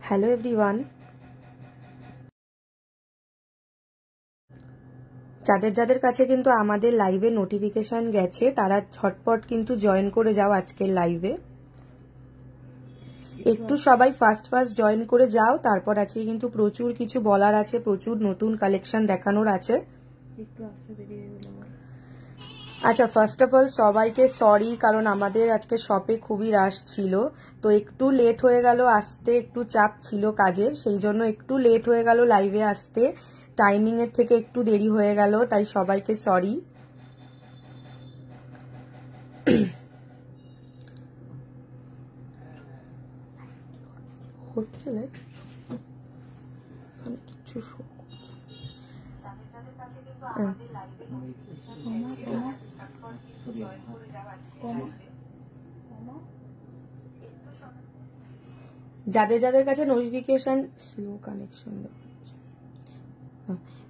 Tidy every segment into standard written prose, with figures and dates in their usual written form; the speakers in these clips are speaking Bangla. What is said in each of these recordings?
হ্যালো এভরিওয়ান, যাদের যাদের কাছে কিন্তু আমাদের লাইভে নোটিফিকেশন গেছে তারা ঝটপট কিন্তু জয়েন করে যাও আজকের লাইভে। একটু সবাই ফার্স্ট জয়েন করে যাও, তারপর আজকে কিন্তু প্রচুর কিছু বলার আছে, প্রচুর নতুন কালেকশন দেখানোর আছে। আচ্ছা, ফার্স্ট অফ অল সবাইকে সরি, কারণ আমাদের আজকে শপে খুবই রাশ ছিল, তো একটু লেট হয়ে গেল আসতে, একটু চাপ ছিল কাজের, সেই জন্য একটু লেট হয়ে গেল লাইভে আসতে, টাইমিং এর থেকে একটু দেরি হয়ে গেল, তাই সবাইকে সরি। হচ্ছে কিছু যাদের যাদের কাছে নোটিফিকেশন স্লো কানেকশন,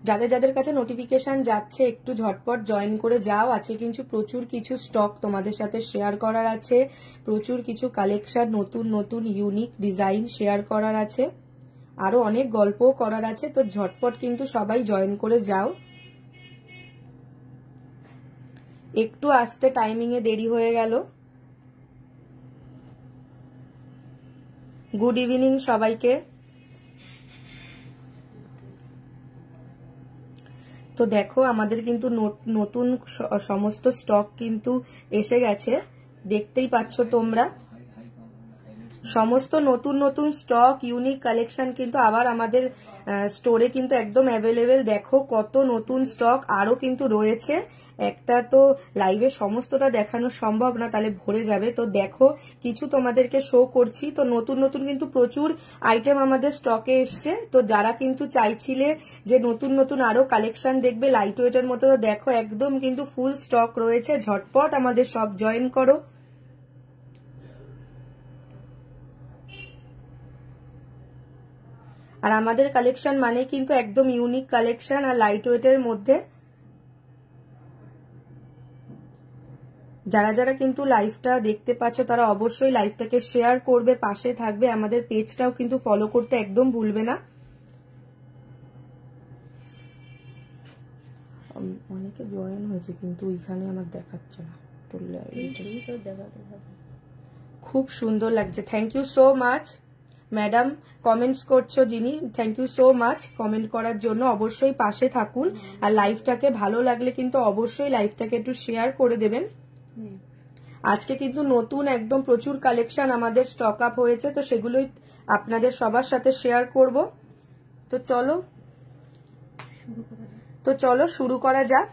যাদের যাদের কাছে নোটিফিকেশন যাচ্ছে একটু ঝটপট জয়েন করে যাও। আছে কিন্তু প্রচুর কিছু স্টক তোমাদের সাথে শেয়ার করার আছে, প্রচুর কিছু কালেকশন, নতুন নতুন ইউনিক ডিজাইন শেয়ার করার আছে, আরো অনেক গল্পও করার আছে, তো ঝটপট কিন্তু সবাই জয়েন করে যাও। একটু আসতে টাইমিং এ দেরি হয়ে গেল। গুড ইভিনিং সবাইকে। তো দেখো আমাদের কিন্তু নতুন সমস্ত স্টক কিন্তু এসে গেছে, দেখতেই পাচ্ছ তোমরা, সমস্ত নতুন নতুন স্টক ইউনিক কালেকশন কিন্তু আবার আমাদের স্টোরে কিন্তু একদম অ্যাভেলেবেল। দেখো কত নতুন স্টক আরো কিন্তু রয়েছে, একটা তো লাইভে সমস্তটা দেখানো সম্ভব না, তাহলে ভরে যাবে, তো দেখো কিছু তোমাদেরকে শো করছি। তো নতুন নতুন কিন্তু প্রচুর আইটেম আমাদের স্টকে এসছে, তো যারা কিন্তু চাইছিলে যে নতুন নতুন আরো কালেকশন দেখবে লাইট ওয়েটের মতো, তো দেখো একদম কিন্তু ফুল স্টক রয়েছে, ঝটপট আমাদের সব জয়েন করো। আর আমাদের কালেকশন মানে কিন্তু একদম ইউনিক কালেকশন আর লাইট ওয়েটের মধ্যে। যারা যারা কিন্তু লাইভটা দেখতে পাচ্ছ তারা অবশ্যই লাইভটাকে শেয়ার করবে, পাশে থাকবে, আমাদের পেজটাও কিন্তু ফলো করতে একদম ভুলবে না। অনেকে জয়েন হয়েছে কিন্তু ওইখানে আমার দেখাচ্ছে না, খুব সুন্দর লাগছে, thank you so much madam, comments করছো যিনি, thank you so much comment করার জন্য। অবশ্যই পাশে থাকুন, আর লাইভটাকে ভালো লাগলে কিন্তু অবশ্যই লাইভটাকে একটু শেয়ার করে দেবেন। আজকে কিন্তু নতুন একদম প্রচুর কালেকশন আমাদের স্টক আপ হয়েছে, তো সেগুলোই আপনাদের সবার সাথে শেয়ার করব। তো চলো শুরু করা যাক।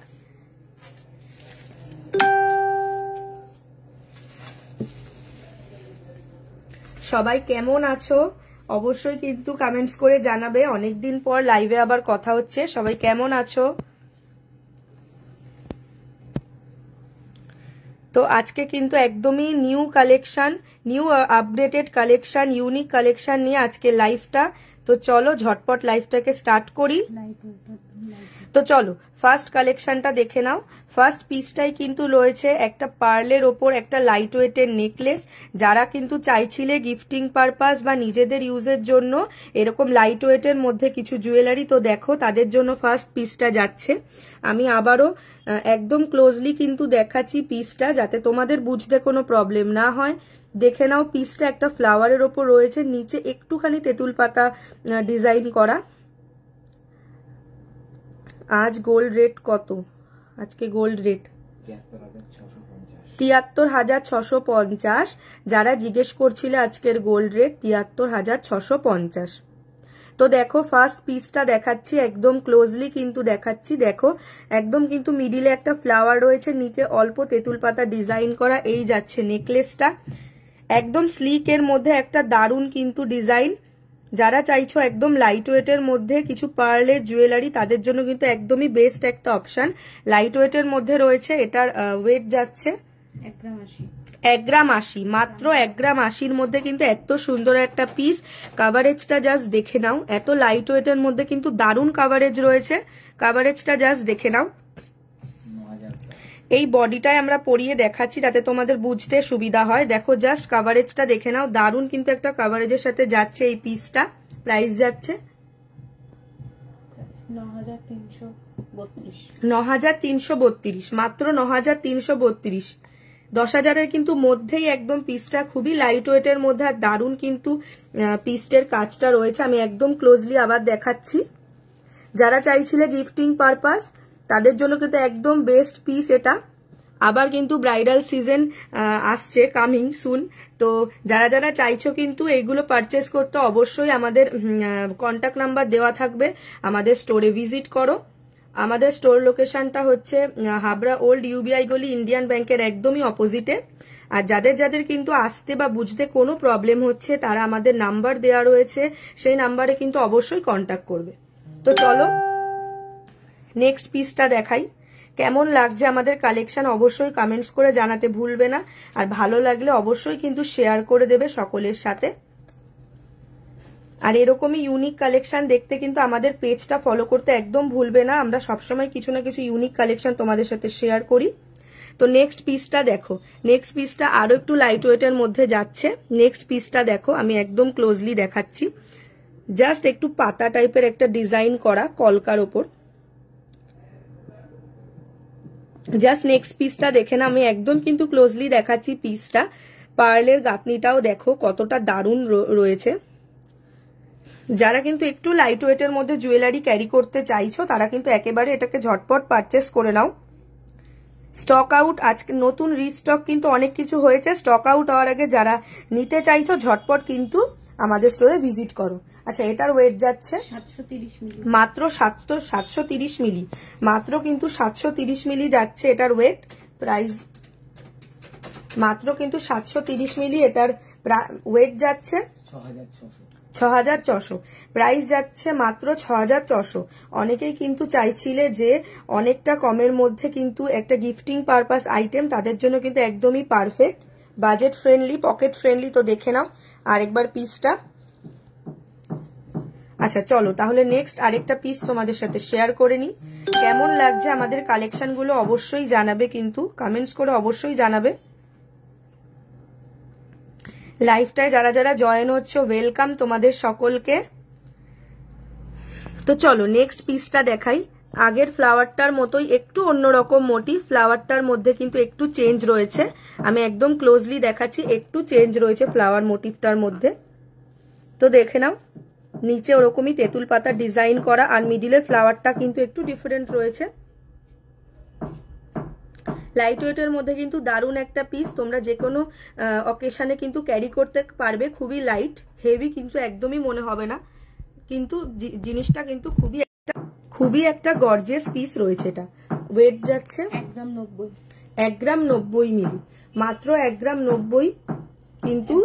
সবাই কেমন আছো অবশ্যই কিন্তু কমেন্টস করে জানাবে, অনেকদিন পর লাইভে আবার কথা হচ্ছে, সবাই কেমন আছো। তো আজকে কিন্তু একদমই new collection, new updated collection, unique collection নিয়ে আজকে লাইভটা। তো চলো ঝটপট লাইভটাকে স্টার্ট করি। তো চলো ফার্স্ট কালেকশনটা দেখে নাও। ফার্স্ট পিসটাই কিন্তু রয়েছে একটা পার্লের ওপর একটা লাইট ওয়েটের নেকলেস। যারা কিন্তু চাইছিলে গিফটিং পারপাস বা নিজেদের ইউজের জন্য এরকম লাইট ওয়েটের মধ্যে কিছু জুয়েলারি, তো দেখো তাদের জন্য ফার্স্ট পিসটা যাচ্ছে। আমি আবারও একদম ক্লোজলি কিন্তু দেখাচ্ছি পিসটা, যাতে তোমাদের বুঝতে কোনো প্রবলেম না হয়। দেখে নাও পিসটা একটা ফ্লাওয়ারের ওপর রয়েছে, নিচে একটুখানি তেঁতুল পাতা ডিজাইন করা। আজ গোল্ড রেট কত? আজকে গোল্ড রেট ৭৩,৬৫০। যারা জিজ্ঞেস করছিলে আজকের গোল্ড রেট ৭৩,৬৫০। তো দেখো ফার্স্ট পিসটা দেখাচ্ছি একদম ক্লোজলি কিন্তু দেখাচ্ছি। দেখো একদম কিন্তু মিডিলে একটা ফ্লাওয়ার রয়েছে, নিচে অল্প তেঁতুল পাতা ডিজাইন করা, এই যাচ্ছে নেকলেসটা, একদম স্লিক এর মধ্যে একটা দারুণ কিন্তু ডিজাইন। যারা চাইছো একদম লাইট ওয়েটের মধ্যে কিছু পার্লের জুয়েলারি, তাদের জন্য কিন্তু একদমই বেস্ট একটা অপশন। লাইট ওয়েটের মধ্যে রয়েছে, এটার ওয়েট যাচ্ছে 1 গ্রাম 80, মাত্র 1 গ্রাম 80-র মধ্যে কিন্তু এত সুন্দর একটা পিস। কাভারেজটা জাস্ট দেখে নাও, এত লাইট ওয়েটের মধ্যে কিন্তু দারুণ কাভারেজ রয়েছে, কাভারেজটা জাস্ট দেখে নাও। এই বডিটায় আমরা পরিয়ে দেখাচ্ছি যাতে তোমাদের বুঝতে সুবিধা হয়। দেখো জাস্ট কাভারেজটা দেখে নাও, দারুণ কিন্তু একটা কাভারেজের সাথে যাচ্ছে এই পিসটা। প্রাইস যাচ্ছে 9332, মাত্র 9332। 10,000-এর কিন্তু মধ্যেই একদম পিসটা, খুবই লাইট ওয়েটের মধ্যে, আর দারুণ কিন্তু পিসটের কাজটা রয়েছে। আমি একদম ক্লোজলি আবার দেখাচ্ছি। যারা চাইছিলে গিফটিং পারপাস তাদের জন্য কিন্তু একদম বেস্ট পিস এটা। আবার কিন্তু ব্রাইডাল সিজন আসছে, কামিং সুন। তো যারা যারা চাইছো কিন্তু এইগুলো পারচেস করতে অবশ্যই আমাদের কন্ট্যাক্ট নাম্বার দেওয়া থাকবে, আমাদের স্টোরে ভিজিট করো। আমাদের স্টোর লোকেশনটা হচ্ছে হাবড়া ওল্ড ইউবিআই গলি, ইন্ডিয়ান ব্যাংকের একদমই অপোজিটে। আর যাদের যাদের কিন্তু আসতে বা বুঝতে কোনো প্রবলেম হচ্ছে তারা আমাদের নাম্বার দেওয়া রয়েছে, সেই নাম্বারে কিন্তু অবশ্যই কন্ট্যাক্ট করবে। তো চলো নেক্সট পিসটা দেখাই। কেমন লাগছে আমাদের কালেকশন অবশ্যই কমেন্টস করে জানাতে ভুলবে না, আর ভালো লাগলে অবশ্যই কিন্তু শেয়ার করে দেবে সকলের সাথে। আর এরকমই ইউনিক কালেকশন দেখতে কিন্তু আমাদের পেজটা ফলো করতে একদম ভুলবে না। আমরা সবসময় কিছু না কিছু ইউনিক কালেকশন তোমাদের সাথে শেয়ার করি। তো নেক্সট পিসটা দেখো, নেক্সট পিসটা আরো একটু লাইট ওয়েটের মধ্যে যাচ্ছে। নেক্সট পিসটা দেখো, আমি একদম ক্লোজলি দেখাচ্ছি। জাস্ট একটু পাতা টাইপের একটা ডিজাইন করা কলকার ওপর। জাস্ট নেক্সট পিসটা দেখে না, আমি একদম কিন্তু ক্লোজলি দেখাচ্ছি পিসটা। পার্লের গাঁথনিটাও দেখো কতটা দারুণ রয়েছে। যারা কিন্তু একটু লাইট ওয়েটের মধ্যে জুয়েলারি ক্যারি করতে চাইছো তারা কিন্তু একেবারে এটাকে ঝটপট পারচেস করে নাও। স্টক আউট, আজকে নতুন রিস্টক কিন্তু অনেক কিছু হয়েছে। স্টক আউট হওয়ার আগে যারা নিতে চাইছো ঝটপট কিন্তু আমাদের স্টোরে ভিজিট করো। আচ্ছা, এটার ওয়েট যাচ্ছে 730 মিলি, মাত্র 730 মিলি, মাত্র কিন্তু 730 মিলি যাচ্ছে এটার ওয়েট। প্রাইস মাত্র কিন্তু 730 মিলি এটার ওয়েট যাচ্ছে 6,600। প্রাইস যাচ্ছে মাত্র 6,600। অনেকেই কিন্তু চাইছিলে যে অনেকটা কমের মধ্যে কিন্তু একটা গিফটিং পারপাস আইটেম, তাদের জন্য কিন্তু একদমই perfect, budget friendly, pocket friendly. তো দেখে নাও আরেকবার পিসটা। আচ্ছা চলো তাহলে নেক্সট আরেকটা পিস তোমাদের সাথে শেয়ার করে নি। কেমন লাগছে আমাদের কালেকশনগুলো অবশ্যই জানাবে, কিন্তু কমেন্টস করে অবশ্যই জানাবে। লাইভটায় যারা যারা জয়েন হচ্ছ ওয়েলকাম তোমাদের সকলকে। তো চলো নেক্সট পিসটা দেখাই। আগের ফ্লাওয়ারটার মতোই একটু অন্যরকম মোটিভ, ফ্লাওয়ারটার মধ্যে কিন্তু একটু চেঞ্জ রয়েছে। আমি একদম ক্লোজলি দেখাচ্ছি, একটু চেঞ্জ রয়েছে ফ্লাওয়ার মোটিভটার মধ্যে। তো দেখে নাও, নিচে ওরকমই তেঁতুল পাতা ডিজাইন করা, আর মিডিলের ফ্লাওয়ারটা কিন্তু একটু ডিফারেন্ট রয়েছে। লাইট ওয়েটের মধ্যে কিন্তু দারুণ একটা পিস, তোমরা যে কোনো অকেশনে কিন্তু ক্যারি করতে পারবে। খুবই লাইট, হেভি কিন্তু একদমই মনে হবে না, কিন্তু জিনিসটা কিন্তু খুবই একটা গর্জিয়াস পিস রয়েছে। এটা ওয়েট যাচ্ছে 1 গ্রাম 90 মিলি, মাত্র 1 গ্রাম 90। কিন্তু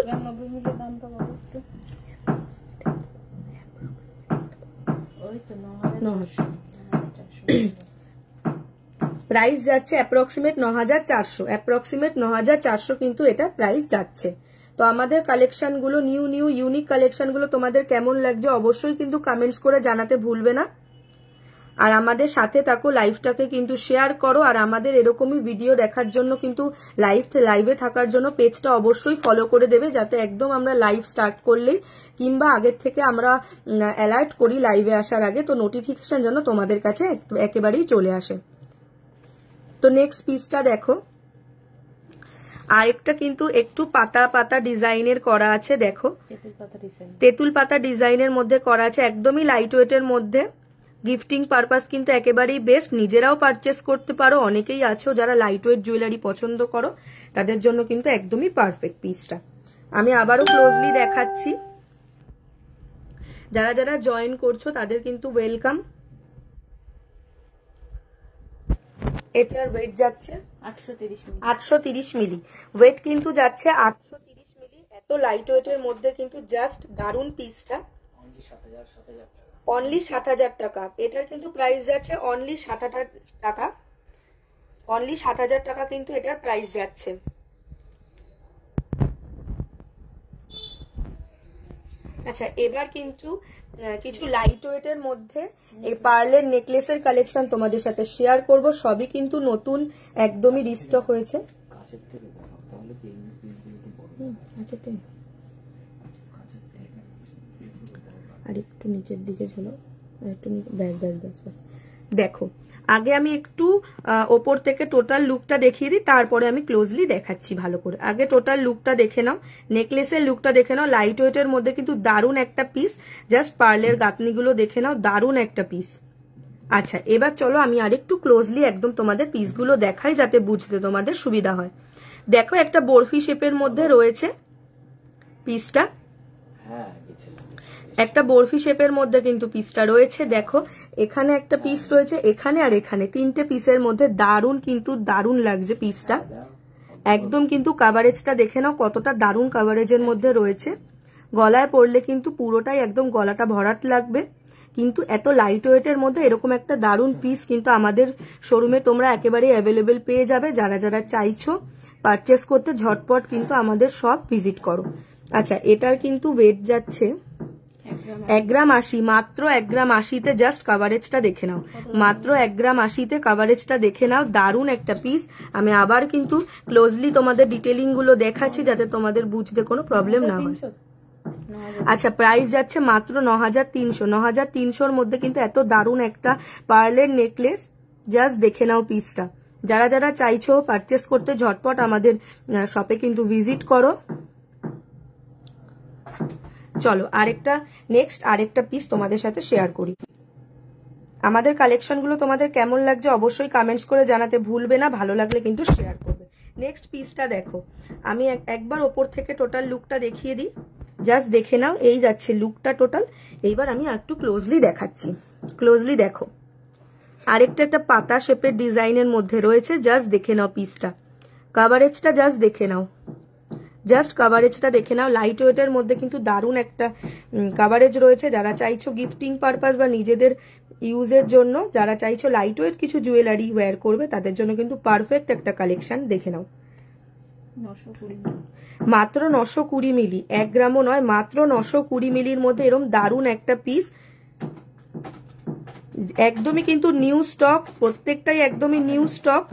প্রাইস যাচ্ছে অ্যাপ্রক্সিমেট 9,400, অ্যাপ্রক্সিমেট 9,400 কিন্তু এটা প্রাইস যাচ্ছে। তো আমাদের কালেকশনগুলো নিউ ইউনিক কালেকশনগুলো তোমাদের কেমন লাগছে অবশ্যই কিন্তু কমেন্টস করে জানাতে ভুলবে না। আর আমাদের সাথে থাকো, লাইভটাকে কিন্তু শেয়ার করো। আর আমাদের এরকমই ভিডিও দেখার জন্য কিন্তু লাইভে থাকার জন্য পেজটা অবশ্যই ফলো করে দেবে, যাতে একদম আমরা লাইভ স্টার্ট করলেই কিংবা আগের থেকে আমরা অ্যালার্ট করি লাইভে আসার আগে, তো নোটিফিকেশন যেন তোমাদের কাছে একেবারেই চলে আসে। তো নেক্সট পিসটা দেখো, আরেকটা কিন্তু একটু পাতা পাতা ডিজাইনের করা আছে। দেখো তেঁতুল পাতা ডিজাইনের মধ্যে করা আছে, একদমই লাইট ওয়েটের মধ্যে। গিফটিং পারপাস কিন্তু একেবারেই বেস্ট, নিজেরাও পারচেস করতে পারো। অনেকেই আছো যারা লাইট ওয়েট জুয়েলারি পছন্দ করো, তাদের জন্য কিন্তু একদমই পারফেক্ট পিসটা। আমি আবারও ক্লোজলি দেখাচ্ছি। যারা যারা জয়েন করছো তাদের কিন্তু ওয়েলকাম। এটার ওয়েট যাচ্ছে 830 মিলি, ওয়েট কিন্তু যাচ্ছে 830 মিলি। এত লাইট ওয়েটের মধ্যে কিন্তু জাস্ট দারুণ পিসটা। অনলি 7,000 টাকা। এটার কিন্তু প্রাইস যাচ্ছে অনলি 7,000 টাকা, অনলি 7,000 টাকা কিন্তু এটার প্রাইস যাচ্ছে। আচ্ছা, এবার কিন্তু কিছু লাইট ওয়েটের মধ্যে এই পার্লের নেকলেসের কালেকশন তোমাদের সাথে শেয়ার করব। সবই কিন্তু নতুন, একদমই রিস্টক হয়েছে। আর একটু নিচের দিকে চলো, একটু ব্যাস ব্যাস ব্যাস ব্যাস। দেখো, আগে আমি একটু ওপর থেকে টোটাল লুকটা দেখিয়ে দিই, তারপরে আমি ক্লোজলি দেখাচ্ছি ভালো করে। আগে টোটাল লুকটা দেখে নাও, নেকলেসের লুকটা দেখে নাও। লাইট ওয়েটের মধ্যে কিন্তু দারুণ একটা পিস। জাস্ট পার্লের গাঁথনিগুলো দেখে নাও, দারুণ একটা পিস। আচ্ছা, এবার চলো আমি আরেকটু ক্লোজলি একদম তোমাদের পিসগুলো দেখাই, যাতে বুঝতে তোমাদের সুবিধা হয়। দেখো, একটা বরফি শেপের মধ্যে রয়েছে পিসটা, একটা বরফি শেপের মধ্যে কিন্তু পিসটা রয়েছে। দেখো, এখানে একটা পিস রয়েছে, এখানে আর এখানে, তিনটে পিসের মধ্যে দারুণ, কিন্তু দারুণ লাগছে পিসটা। একদম কিন্তু কাভারেজটা দেখে নাও কতটা দারুণ কাভারেজের মধ্যে রয়েছে। গলায় পরলে কিন্তু পুরোটাই একদম গলাটা ভরাট লাগবে। কিন্তু এত লাইট ওয়েটের মধ্যে এরকম একটা দারুণ পিস কিন্তু আমাদের শোরুমে তোমরা একেবারেই অ্যাভেলেবেল পেয়ে যাবে। যারা যারা চাইছো পারচেস করতে, ঝটপট কিন্তু আমাদের শপ ভিজিট করো। আচ্ছা, এটার কিন্তু ওয়েট যাচ্ছে 1 গ্রাম 80, মাত্র 1 গ্রাম 80-তে। জাস্ট কাভারেজটা দেখে নাও, মাত্র 1 গ্রাম 80-তে কাভারেজটা দেখে নাও। দারুণ একটা পিস। আমি আবার কিন্তু ক্লোজলি তোমাদের ডিটেলিং গুলো দেখাচ্ছি, যাতে তোমাদের বুঝতে কোনো প্রবলেম না হয়। আচ্ছা, প্রাইস যাচ্ছে মাত্র 9300। 9300-র মধ্যে কিন্তু এত দারুণ একটা পার্লের নেকলেস। জাস্ট দেখে নাও পিসটা। যারা যারা চাইছো পারচেস করতে, ঝটপট আমাদের শপে কিন্তু ভিজিট করো। চলো আরেকটা পিস তোমাদের সাথে শেয়ার করি। আমাদের কালেকশনগুলো তোমাদের কেমন লাগছে অবশ্যই কমেন্টস করে জানাতে ভুলবে না। ভালো লাগলে কিন্তু শেয়ার করবে। নেক্সট পিসটা দেখো, আমি একবার ওপর থেকে টোটাল লুকটা দেখিয়ে দিই, জাস্ট দেখে নাও। এই যাচ্ছে লুকটা টোটাল। এইবার আমি একটু ক্লোজলি দেখাচ্ছি, ক্লোজলি দেখো। আরেকটা একটা পাতা শেপের ডিজাইনের মধ্যে রয়েছে। জাস্ট দেখে নাও পিসটা, কাভারেজটা জাস্ট দেখে নাও, জাস্ট কাভারেজটা দেখে নাও। লাইট ওয়েটের মধ্যে কিন্তু দারুণ একটা কাভারেজ রয়েছে। যারা চাইছো গিফটিং পারপাস বা নিজেদের ইউজের জন্য, যারা চাইছো লাইট ওয়েট কিছু জুয়েলারি ওয়্যার করবে, তাদের জন্য কিন্তু পারফেক্ট একটা কালেকশন। দেখে নাও, মাত্র 920 মিলি, 1 গ্রামও নয়, মাত্র 920 মিলির মধ্যে এরকম দারুণ একটা পিস। একদমই কিন্তু নিউ স্টক, প্রত্যেকটাই একদমই নিউ স্টক।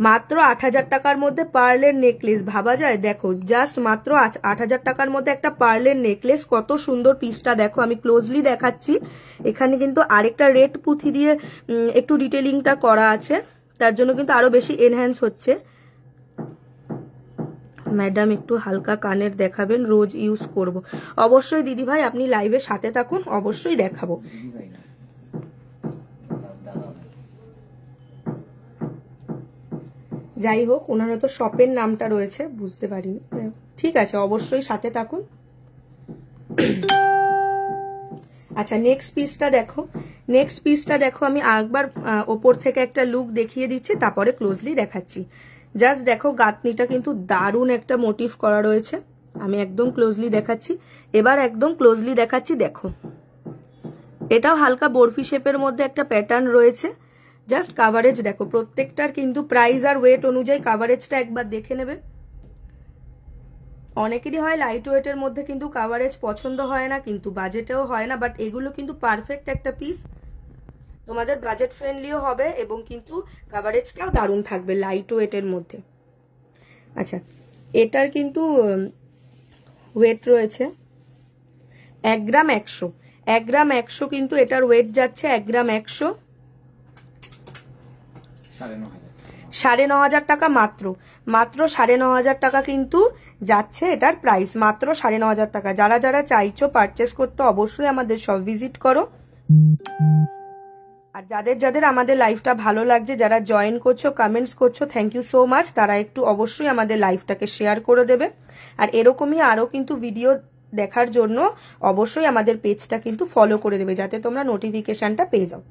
মাত্র 8000 টাকার মধ্যে পার্লের নেকলেস, ভাবা যায়? দেখো, জাস্ট মাত্র 8000 টাকার মধ্যে একটা পার্লের নেকলেস। কত সুন্দর পিসটা দেখো, আমি ক্লোজলি দেখাচ্ছি। এখানে কিন্তু আরেকটা রেড পুঁথি দিয়ে একটু ডিটেলিংটা করা আছে, তার জন্য কিন্তু আরো বেশি এনহ্যান্স হচ্ছে। ম্যাডাম একটু হালকা কানের দেখাবেন, রোজ ইউজ করব। অবশ্যই দিদি ভাই, আপনি লাইভের সাথে থাকুন, অবশ্যই দেখাবো। যাই হোক, ওনার তো শপের নামটা রয়েছে, বুঝতে পারিনি। ঠিক আছে, অবশ্যই সাথে থাকুন। আচ্ছা, নেক্সট পিসটা দেখো, নেক্সট পিসটা দেখো। আমি একবার ওপর থেকে একটা লুক দেখিয়ে দিচ্ছি, তারপরে ক্লোজলি দেখাচ্ছি। জাস্ট দেখো, গাঁথনিটা কিন্তু দারুণ একটা মোটিভ করা রয়েছে। আমি একদম ক্লোজলি দেখাচ্ছি, এবার একদম ক্লোজলি দেখাচ্ছি। দেখো, এটাও হালকা বরফি শেপের মধ্যে একটা প্যাটার্ন রয়েছে। জাস্ট কাভারেজ দেখো, প্রত্যেকটার কিন্তু প্রাইস আর ওয়েট অনুযায়ী কাভারেজটা একবার দেখে নেবে। অনেকেরই হয় লাইট ওয়েটের মধ্যে কিন্তু কাভারেজ পছন্দ হয় না, কিন্তু বাজেটেও হয় না, বাট এগুলো কিন্তু পারফেক্ট একটা পিস। তোমাদের বাজেট ফ্রেন্ডলিও হবে এবং কিন্তু কাভারেজটাও দারুণ থাকবে লাইট ওয়েটের মধ্যে। আচ্ছা, এটার কিন্তু ওয়েট রয়েছে 1 গ্রাম 100। 1 গ্রাম 100 কিন্তু এটার ওয়েট যাচ্ছে 1 গ্রাম 100, 9500 টাকা। মাত্র 9500 টাকা কিন্তু যাচ্ছে এটার প্রাইস, মাত্র 9500 টাকা। যারা যারা চাইছো পারচেস করতে, অবশ্যই আমাদের সব ভিজিট করো। আর যাদের যাদের আমাদের লাইভটা ভালো লাগছে, যারা জয়েন করছো, কমেন্টস করছো, থ্যাংক ইউ সো মাচ। তারা একটু অবশ্যই আমাদের লাইভটাকে শেয়ার করে দেবে। আর এরকমই আরো কিন্তু ভিডিও দেখার জন্য অবশ্যই আমাদের পেজটা কিন্তু ফলো করে দেবে, যাতে তোমরা নোটিফিকেশনটা পেয়ে যাও।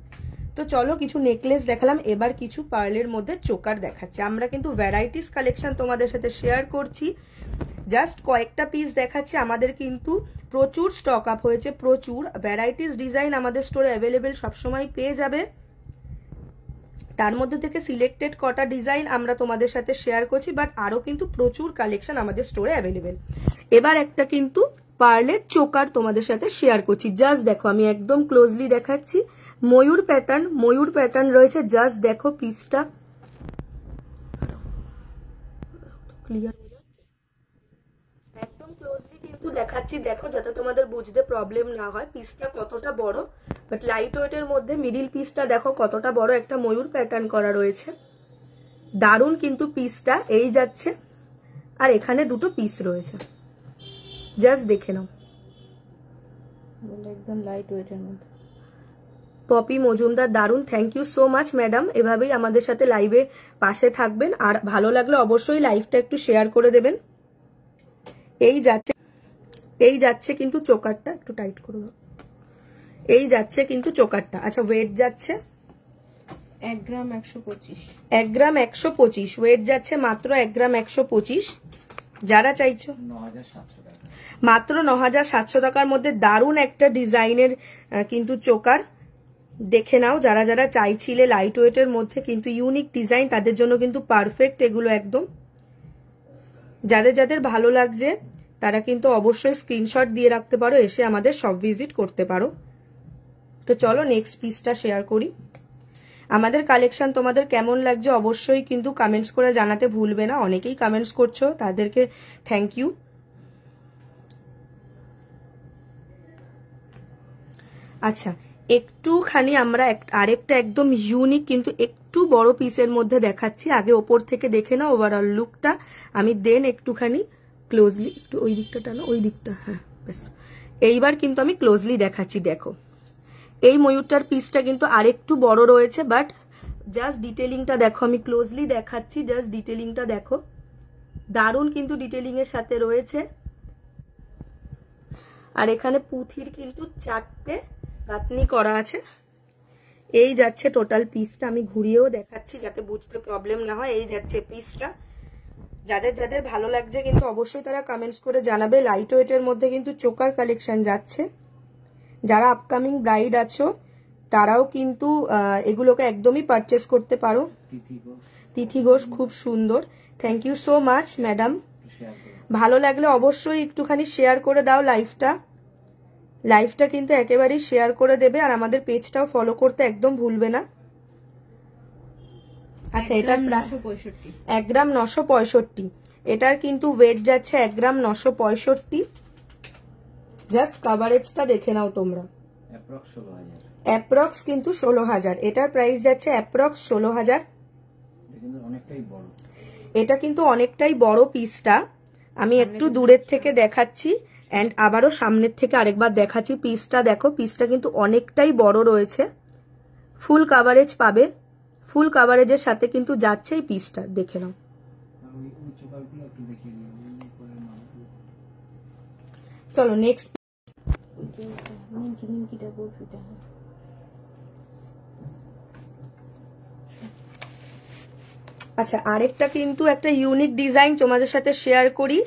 তো চলো, কিছু নেকলেস দেখালাম, এবার কিছু পার্লের মধ্যে চোকার দেখাচ্ছি। আমরা কিন্তু ভ্যারাইটিস কালেকশন তোমাদের সাথে শেয়ার করছি, জাস্ট কয়েকটা পিস দেখাচ্ছি। আমাদের কিন্তু প্রচুর স্টক আপ হয়েছে, প্রচুর ভ্যারাইটিস ডিজাইন আমাদের স্টোরে অ্যাভেলেবেল সবসময় পেয়ে যাবে। তার মধ্যে থেকে সিলেক্টেড কটা ডিজাইন আমরা তোমাদের সাথে শেয়ার করছি, বাট আরো কিন্তু প্রচুর কালেকশন আমাদের স্টোরে অ্যাভেলেবেল। এবার একটা কিন্তু পার্লের চোকার তোমাদের সাথে শেয়ার করছি। জাস্ট দেখো, আমি একদম ক্লোজলি দেখাচ্ছি। ময়ূর প্যাটার্ন রয়েছে। জাস্ট দেখো পিসটা, ক্লিয়ার একদম ক্লোজলি কিন্তু দেখাচ্ছি, দেখো যাতে তোমাদের বুঝতে প্রবলেম না হয় পিসটা কতটা বড়। বাট লাইট ওয়েটের মধ্যে মিডিল পিসটা দেখো কতটা বড়, একটা ময়ূর প্যাটার্ন করা রয়েছে। দারুণ কিন্তু পিসটা এই যাচ্ছে, আর এখানে দুটো পিস রয়েছে। জাস্ট দেখে নাও, একদম লাইট ওয়েটের মধ্যে। পপি মজুমদার, দারুণ, thank you so much madam. এভাবেই আমাদের সাথে লাইভে পাশে থাকবেন, আর ভালো লাগলে অবশ্যই লাইভটা একটু শেয়ার করে দেবেন। এই যাচ্ছে কিন্তু চোকারটা, একটু টাইট করে দাও। এই যাচ্ছে কিন্তু চোকারটা। আচ্ছা, ওয়েট যাচ্ছে 1 গ্রাম 125। 1 গ্রাম 125 ওয়েট যাচ্ছে, মাত্র 1 গ্রাম 125। যারা চাইছো 9700 টাকা, মাত্র 9700 টাকার মধ্যে দারুণ একটা ডিজাইনের কিন্তু চোকার। দেখে নাও, যারা যারা চাইছিলে লাইট ওয়েটের মধ্যে কিন্তু ইউনিক ডিজাইন, তাদের জন্য কিন্তু পারফেক্ট এগুলো একদম। যাদের যাদের ভালো লাগছে তারা কিন্তু অবশ্যই স্ক্রিনশট দিয়ে রাখতে পারো, এসে আমাদের শপ ভিজিট করতে পারো। তো চলো নেক্সট পিসটা শেয়ার করি। আমাদের কালেকশন তোমাদের কেমন লাগছে অবশ্যই কিন্তু কমেন্টস করে জানাতে ভুলবে না। অনেকেই কমেন্টস করছো, তাদেরকে থ্যাংক ইউ। আচ্ছা, একটুখানি আমরা আরেকটা একদম ইউনিক কিন্তু একটু বড় পিসের মধ্যে দেখাচ্ছি। আগে ওপর থেকে দেখে নাও ওভারঅল লুকটা, আমি দেন একটুখানি ক্লোজলি, একটু ওই দিকটা টানো, ওই দিকটা, হ্যাঁ বেশ। এইবার কিন্তু আমি ক্লোজলি দেখাচ্ছি। দেখো এই ময়ূরটার পিসটা কিন্তু আরেকটু বড় রয়েছে, বাট জাস্ট ডিটেলিংটা দেখো, আমি ক্লোজলি দেখাচ্ছি। জাস্ট ডিটেলিংটা দেখো, দারুণ কিন্তু ডিটেলিং এর সাথে রয়েছে। আর এখানে পুঁথির কিন্তু 4টে গাঁথনি করা আছে। এই যাচ্ছে টোটাল পিসটা, আমি ঘুরিয়েও দেখাচ্ছি যাতে বুঝতে প্রবলেম না হয়। এই যাচ্ছে পিসটা। যাদের যাদের ভালো লাগছে কিন্তু অবশ্যই তারা কমেন্টস করে জানাবে। লাইট ওয়েটের মধ্যে কিন্তু চোকার কালেকশন যাচ্ছে। যারা আপকামিং ব্রাইড আছো তারাও কিন্তু এগুলোকে একদমই পারচেস করতে পারো। তিথি ঘোষ, খুব সুন্দর, thank you so much madam. ভালো লাগলে অবশ্যই একটুখানি শেয়ার করে দাও লাইভটা কিন্তু একেবারেই শেয়ার করে দেবে, আর আমাদের পেজটাও ফলো করতে একদম ভুলবে না। আচ্ছা, এটা 1 গ্রাম 965। এটার কিন্তু ওয়েট যাচ্ছে 1 গ্রাম 965। জাস্ট কভারেজটা দেখে নাও তোমরা, অ্যাপ্রক্স কিন্তু 16,000। এটার প্রাইস যাচ্ছে অ্যাপ্রক্স 16,000। এটা কিন্তু অনেকটাই বড় পিসটা, আমি একটু দূরের থেকে দেখাচ্ছি এন্ড আবারও সামনের থেকে আরেকবার দেখাচ্ছি। পিসটা দেখো, পিসটা কিন্তু অনেকটাই বড় রয়েছে। ফুল কাভারেজ পাবে, ফুল কাভারেজের সাথে কিন্তু যাচ্ছে এই পিসটা, দেখে নাও। চলো নেক্সট। আচ্ছা, আরেকটা কিন্তু একটা ইউনিক ডিজাইন তোমাদের সাথে শেয়ার করি,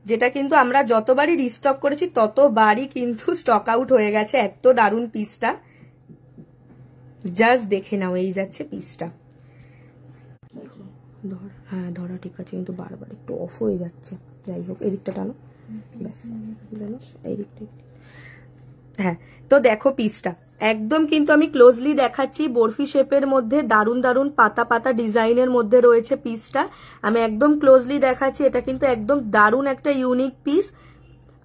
যেটা কিন্তু আমরা যতবারই রিস্টক করেছি ততবারই কিন্তু স্টক আউট হয়ে গেছে। এত দারুণ পিসটা, জাস্ট দেখে নাও। এই যাচ্ছে পিসটা, হ্যাঁ ধরা ঠিক আছে, কিন্তু বারবার একটু অফ হয়ে যাচ্ছে। যাই হোক, এদিকটা টানো, এই দিকটা, হ্যাঁ। তো দেখো পিসটা একদম কিন্তু আমি ক্লোজলি দেখাচ্ছি। বরফি শেপের মধ্যে দারুণ দারুণ পাতা পাতা ডিজাইনের মধ্যে রয়েছে পিসটা, আমি একদম ক্লোজলি দেখাচ্ছি। এটা কিন্তু একদম দারুণ একটা ইউনিক পিস,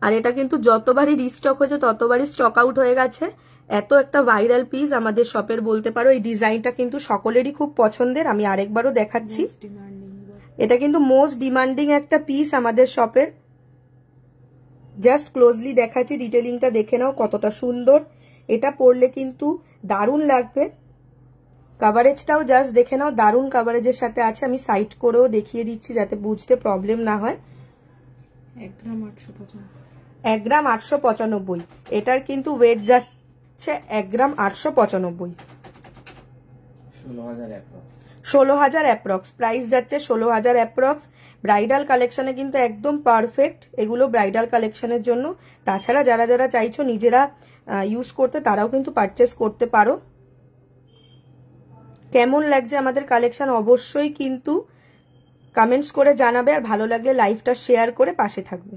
আর এটা কিন্তু যতবারই রিস্টক হয়েছে ততবারই স্টক আউট হয়ে গেছে। এত একটা ভাইরাল পিস আমাদের শপের বলতে পারো। এই ডিজাইনটা কিন্তু সকলেরই খুব পছন্দের, আমি আরেকবারও দেখাচ্ছি। এটা কিন্তু মোস্ট ডিমান্ডিং একটা পিস আমাদের শপের। জাস্ট ক্লোজলি দেখাচ্ছি, ডিটেলিংটা দেখে নাও কতটা সুন্দর। এটা পরলে কিন্তু দারুণ লাগবে। কাভারেজটাও জাস্ট দেখে নাও, দারুণ কাভারেজের সাথে আছে। আমি সাইড করেও দেখিয়ে দিচ্ছি যাতে বুঝতে প্রবলেম না হয়। 1 গ্রাম 895। 1 গ্রাম 895। এটার কিন্তু ওয়েট যাচ্ছে 1 গ্রাম 895। 16,000 অ্যাপ্রক্স প্রাইস যাচ্ছে, 16,000 অ্যাপ্রক্স। ব্রাইডাল কালেকশনে কিন্তু একদম পারফেক্ট এগুলো ব্রাইডাল কালেকশনের জন্য। তাছাড়া যারা যারা চাইছো নিজেরা ইউজ করতে তারাও কিন্তু পারচেস করতে পারো। কেমন লাগছে আমাদের কালেকশন অবশ্যই কিন্তু কমেন্টস করে জানাবে, আর ভালো লাগলে লাইভটা শেয়ার করে পাশে থাকবে।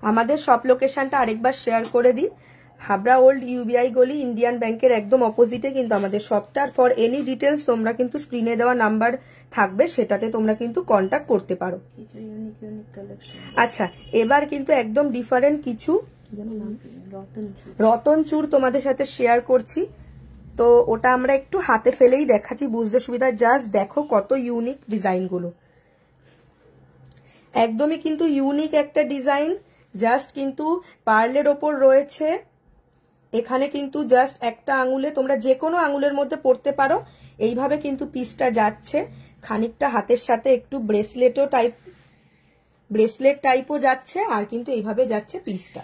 আমাদের শপ লোকেশনটা আরেকবার শেয়ার করে দিই। হাবড়া ওল্ড ইউবিআই গলি, ইন্ডিয়ান ব্যাংকের একদম অপোজিটে কিন্তু আমাদের শপটা। ফর এনি ডিটেলস তোমরা কিন্তু স্ক্রিনে দেওয়া নাম্বার থাকবে, সেটাতে তোমরা কিন্তু কন্ট্যাক্ট করতে পারো। আচ্ছা, এবার কিন্তু একদম ডিফারেন্ট কিছু রতন চূড় তোমাদের সাথে শেয়ার করছি। তো ওটা আমরা একটু হাতে ফেলেই দেখাচ্ছি, বুঝতে সুবিধা। জাস্ট দেখো কত ইউনিক ডিজাইনগুলো, একদমই কিন্তু ইউনিক একটা ডিজাইন। জাস্ট কিন্তু পার্লের ওপর রয়েছে। এখানে কিন্তু জাস্ট একটা আঙুলে তোমরা যে কোনো আঙুলের মধ্যে পড়তে পারো। এইভাবে কিন্তু পিসটা যাচ্ছে, খানিকটা হাতের সাথে একটু ব্রেসলেট টাইপও যাচ্ছে, আর কিন্তু এইভাবে যাচ্ছে পিসটা।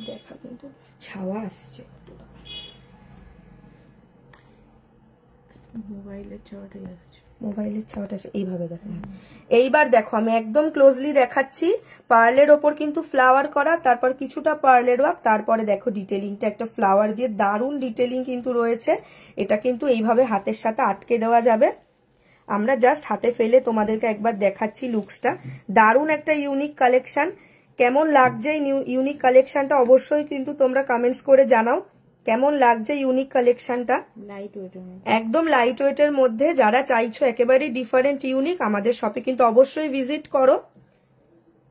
দেখা কিন্তু ছাওয়া আসছে, মোবাইলের ছাওয়াটা এইভাবে দেখো। এইবার দেখো আমি একদম ক্লোজলি দেখাচ্ছি। পার্লের ওপর কিন্তু ফ্লাওয়ার করা, তারপর কিছুটা পার্লের ওয়ার্ক, তারপরে দেখো ডিটেলিংটা একটা ফ্লাওয়ার দিয়ে দারুণ ডিটেলিং কিন্তু রয়েছে। এটা কিন্তু এইভাবে হাতের সাথে আটকে দেওয়া যাবে। আমরা জাস্ট হাতে ফেলে তোমাদেরকে একবার দেখাচ্ছি লুকসটা। দারুণ একটা ইউনিক কালেকশন। কেমন লাগছে ইউনিক কালেকশনটা অবশ্যই কিন্তু তোমরা কমেন্টস করে জানাও কেমন লাগছে ইউনিক কালেকশনটা। একদম লাইট ওয়েটের মধ্যে যারা চাইছো একেবারেই ডিফারেন্ট ইউনিক, আমাদের শপে কিন্তু অবশ্যই ভিজিট করো।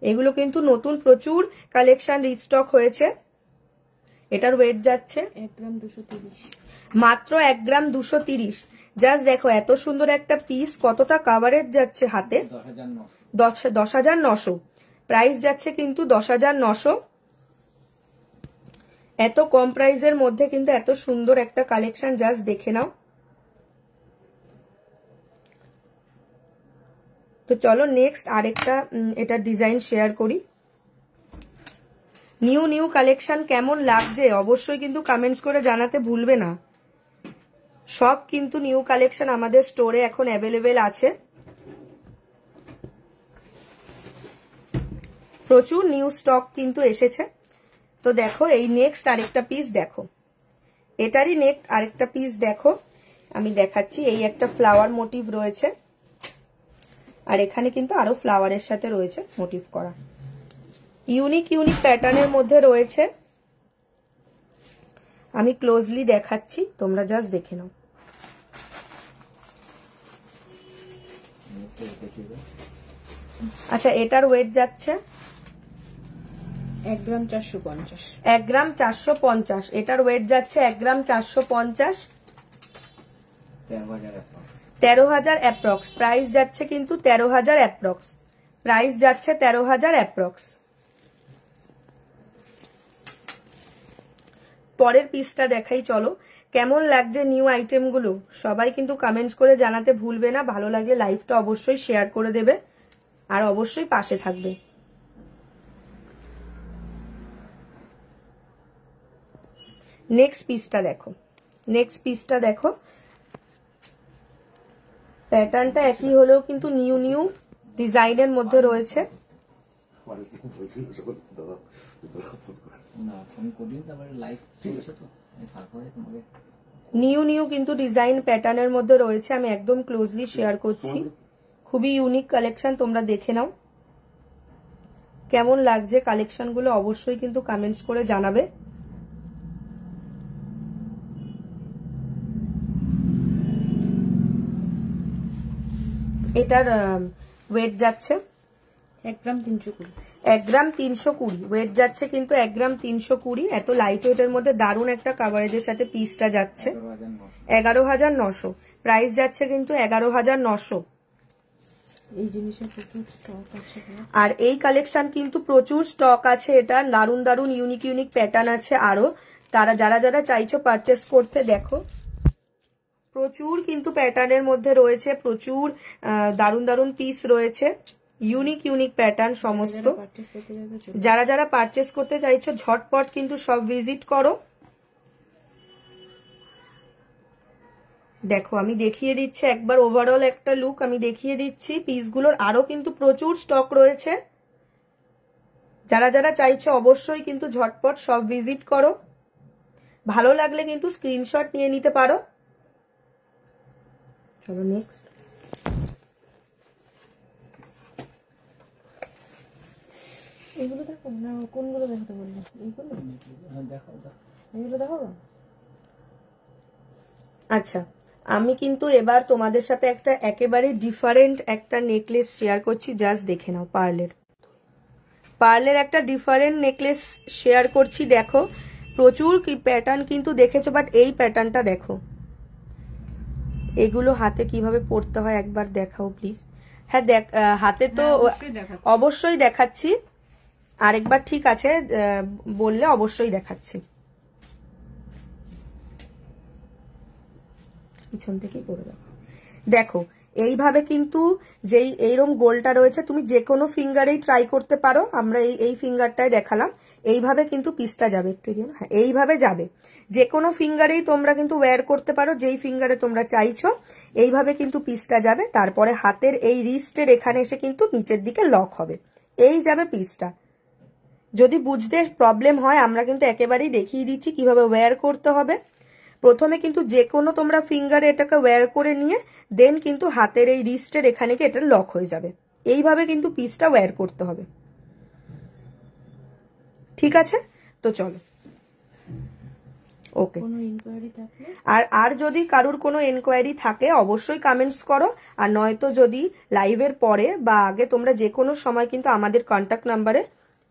এগুলো কিন্তু নতুন প্রচুর কালেকশন রিস্টক হয়েছে। এটার ওয়েট যাচ্ছে 1 গ্রাম 230, মাত্র 1 গ্রাম 230। জাস্ট দেখো এত সুন্দর একটা পিস, কতটা কাভারেজ যাচ্ছে হাতে, 10,900। প্রাইস যাচ্ছে কিন্তু 10,900। এত কম প্রাইসের মধ্যে কিন্তু এত সুন্দর একটা কালেকশন, জাস্ট দেখে নাও। তো চলো নেক্সট আরেকটা এটা ডিজাইন শেয়ার করি। নিউ কালেকশন কেমন লাগছে অবশ্যই কিন্তু কমেন্টস করে জানাতে ভুলবে না। সব কিন্তু নিউ কালেকশন আমাদের স্টোরে এখন অ্যাভেলেবেল আছে। প্রচুর নিউ স্টক কিন্তু এসেছে। তো দেখো এই নেক্সট আরেকটা পিস দেখো, এটারই নেক্সট আরেকটা পিস দেখো, আমি দেখাচ্ছি। এই একটা ফ্লাওয়ার মোটিভ রয়েছে, আর এখানে কিন্তু আরো ফ্লাওয়ারের সাথে রয়েছে মোটিভ করা। ইউনিক প্যাটার্নের মধ্যে রয়েছে। আমি ক্লোজলি দেখাচ্ছি, তোমরা জাস্ট দেখে নাও। আচ্ছা, এটার ওয়েট যাচ্ছে 1 গ্রাম 450, 1 গ্রাম 450। এটার ওয়েট যাচ্ছে 1 গ্রাম 450, 13,000 অ্যাপ্রক্স। প্রাইস যাচ্ছে কিন্তু 13,000 অ্যাপ্রক্স। প্রাইস যাচ্ছে 13,000 অ্যাপ্রক্স। পরের পিসটা দেখাই চলো। কেমন লাগছে নিউ আইটেমগুলো সবাই কিন্তু কমেন্টস করে জানাতে ভুলবে না। ভালো লাগলে লাইভটা অবশ্যই শেয়ার করে দেবে, আর অবশ্যই পাশে থাকবে। নেক্সট পিসটা দেখো। প্যাটার্নটা একই হলেও কিন্তু নিউ ডিজাইনের মধ্যে রয়েছে। নিউ কিন্তু ডিজাইন প্যাটার্নের মধ্যে রয়েছে। আমি একদম ক্লোজলি শেয়ার করছি। খুবই ইউনিক কালেকশন, তোমরা দেখে নাও কেমন লাগছে কালেকশনগুলো অবশ্যই কিন্তু কমেন্টস করে জানাবে। এটার ওয়েট যাচ্ছে 1 গ্রাম 320, 1 গ্রাম 320। ওয়েট যাচ্ছে কিন্তু 1 গ্রাম 320। এত লাইট ওয়েটের মধ্যে দারুণ একটা কাভারেজের সাথে পিসটা যাচ্ছে 11,900। প্রাইস যাচ্ছে কিন্তু 11,900। এই জিনিসের প্রচুর স্টক আছে, আর এই কালেকশন কিন্তু প্রচুর স্টক আছে। এটা দারুণ ইউনিক প্যাটার্ন আছে আরো। তারা যারা চাইছো পারচেস করতে, দেখো প্রচুর কিন্তু প্যাটার্নের মধ্যে রয়েছে। প্রচুর দারুণ পিস রয়েছে, ইউনিক প্যাটার্ন সমস্ত। যারা পারচেস করতে চাইছো ঝটপট কিন্তু সব ভিজিট করো। দেখো আমি দেখিয়ে দিচ্ছি একবার ওভারঅল একটা লুক আমি দেখিয়ে দিচ্ছি। পিসগুলোর আরো কিন্তু প্রচুর স্টক রয়েছে। যারা চাইছো অবশ্যই কিন্তু ঝটপট সব ভিজিট করো। ভালো লাগলে কিন্তু স্ক্রিনশট নিয়ে নিতে পারো। চলো নেক্সট। এগুলো দেখো না, কোনগুলো দেখাতে বললো? এইগুলো দেখো এগুলো দেখো। আচ্ছা, আমি কিন্তু এবার তোমাদের সাথে একটা একেবারে ডিফারেন্ট একটা নেকলেস শেয়ার করছি, জাস্ট দেখে নাও। পার্লের একটা ডিফারেন্ট নেকলেস শেয়ার করছি। দেখো প্রচুর কি প্যাটার্ন কিন্তু দেখেছো, বাট এই প্যাটার্নটা দেখো, এগুলো হাতে কিভাবে পরতে হয় একবার দেখাও প্লিজ। হ্যাঁ দেখ, হাতে তো অবশ্যই দেখাচ্ছি, আরেকবার ঠিক আছে বললে অবশ্যই দেখাচ্ছি। পিছন থেকেই করে দাও। দেখো এইভাবে কিন্তু যেই এইরকম গোলটা রয়েছে, তুমি যে কোনো ফিঙ্গারেই ট্রাই করতে পারো। আমরা এই ফিঙ্গারটাই দেখালাম, এইভাবে কিন্তু পিসটা যাবে। একটু হ্যাঁ, এইভাবে যাবে। যে কোনো ফিঙ্গারেই তোমরা কিন্তু ওয়্যার করতে পারো, যেই ফিঙ্গারে তোমরা চাইছো। এইভাবে কিন্তু পিসটা যাবে। তারপরে হাতের এই রিস্টের এখানে এসে কিন্তু নিচের দিকে লক হবে, এই যাবে পিসটা। যদি বুঝতে প্রবলেম হয়, আমরা কিন্তু একেবারেই দেখিয়ে দিচ্ছি কিভাবে ওয়্যার করতে হবে। প্রথমে কিন্তু যে কোনো তোমরা ফিঙ্গারে এটাকে ওয়্যার করে নিয়ে দেন কিন্তু হাতের এই রিস্টের এখানে গিয়ে এটা লক হয়ে যাবে। এইভাবে কিন্তু পিসটা ওয়্যার করতে হবে, ঠিক আছে? তো চলো, ওকে। আর যদি কারুর কোনো এনকোয়ারি থাকে অবশ্যই কমেন্টস করো, আর নয়তো যদি লাইভের পরে বা আগে তোমরা যে কোনো সময় কিন্তু আমাদের কন্ট্যাক্ট নাম্বারে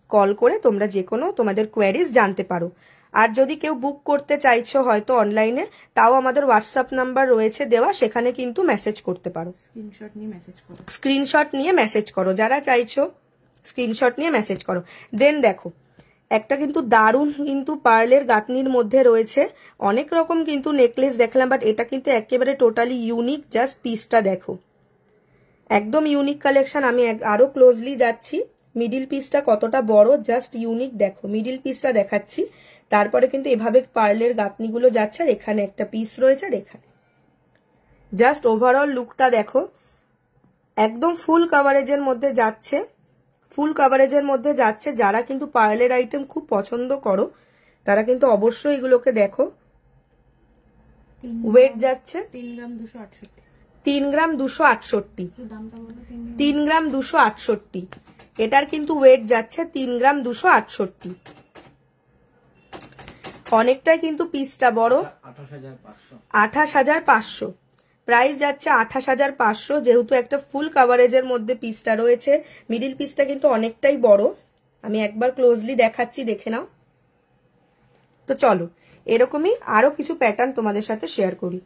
কল করে তোমরা যে কোনো তোমাদের কোয়ারিজ জানতে পারো। আর যদি কেউ বুক করতে চাইছো হয়তো অনলাইনে, তাও আমাদের হোয়াটসঅ্যাপ নাম্বার রয়েছে দেওয়া, সেখানে কিন্তু মেসেজ করতে পারো। স্ক্রিনশট নিয়ে মেসেজ করো, যারা চাইছো স্ক্রিনশট নিয়ে মেসেজ করো। দেন দেখো একটা কিন্তু দারুণ কিন্তু পার্লের গাঁথনির মধ্যে রয়েছে। অনেক রকম কিন্তু নেকলেস দেখলাম, বাট এটা কিন্তু একেবারে টোটালি ইউনিক। জাস্ট পিসটা দেখো, একদম ইউনিক কালেকশন। আমি আরো ক্লোজলি যাচ্ছি, মিডিল পিসটা কতটা বড়, জাস্ট ইউনিক। দেখো মিডিল পিসটা দেখাচ্ছি, তারপরে কিন্তু এভাবে পার্লের গাঁথনিগুলো যাচ্ছে, আর এখানে একটা পিস রয়েছে, আর এখানে জাস্ট ওভারঅল লুকটা দেখো, একদম ফুল কাভারেজের মধ্যে যাচ্ছে। যারা কিন্তু পার্লের আইটেম খুব পছন্দ করো তারা কিন্তু অবশ্যই এগুলোকে দেখো। ওয়েট যাচ্ছে 3 গ্রাম 268। 3 গ্রাম 268, 3 গ্রাম 268। এটার কিন্তু ওয়েট যাচ্ছে 3 গ্রাম 268। অনেকটাই কিন্তু পিসটা বড়। 28,500 প্রাইস যাচ্ছে, 28,500। যেহেতু একটা ফুল কাভারেজের মধ্যে পিসটা রয়েছে, মিডিল পিসটা কিন্তু অনেকটাই বড়। আমি একবার ক্লোজলি দেখাচ্ছি, দেখে নাও। তো চলো এরকমই আরো কিছু প্যাটার্ন তোমাদের সাথে শেয়ার করি।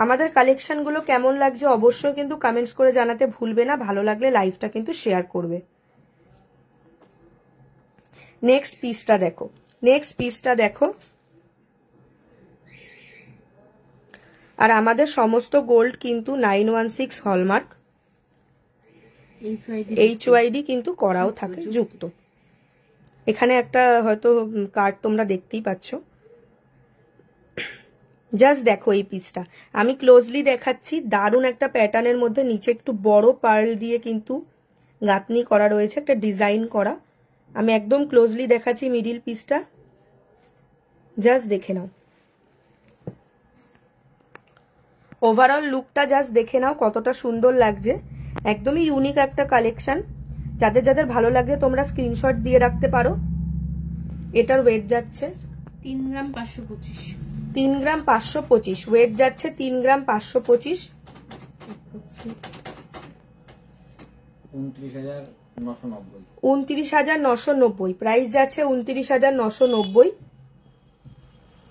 আমাদের কালেকশনগুলো কেমন লাগছে অবশ্যই কিন্তু কমেন্টস করে জানাতে ভুলবে না। ভালো লাগলে লাইভটা কিন্তু শেয়ার করবে। নেক্সট পিসটা দেখো, আর আমাদের সমস্ত গোল্ড কিন্তু 916 হলমার্ক, HYD কিন্তু করাও থাকে যুক্ত। এখানে একটা হয়তো কার্ড তোমরা দেখতেই পাচ্ছ। জাস্ট দেখো এই পিসটা, আমি ক্লোজলি দেখাচ্ছি। দারুণ একটা প্যাটার্নের মধ্যে নিচে একটু বড় পার্ল দিয়ে কিন্তু গাঁথনি করা রয়েছে, একটা ডিজাইন করা। আমি একদম ক্লোজলি দেখাচ্ছি মিডিল পিসটা, জাস্ট দেখে নাও। ওভারঅল লুকটা জাস্ট দেখে নাও কতটা সুন্দর লাগছে। একদমই ইউনিক একটা কালেকশন। যাদের যাদের ভালো লাগে তোমরা স্ক্রিনশট দিয়ে রাখতে পারো। এটার ওয়েট যাচ্ছে 3 গ্রাম 525। 3 গ্রাম 525 ওয়েট যাচ্ছে, 3 গ্রাম 525। 29,990 প্রাইস যাচ্ছে, 29,990।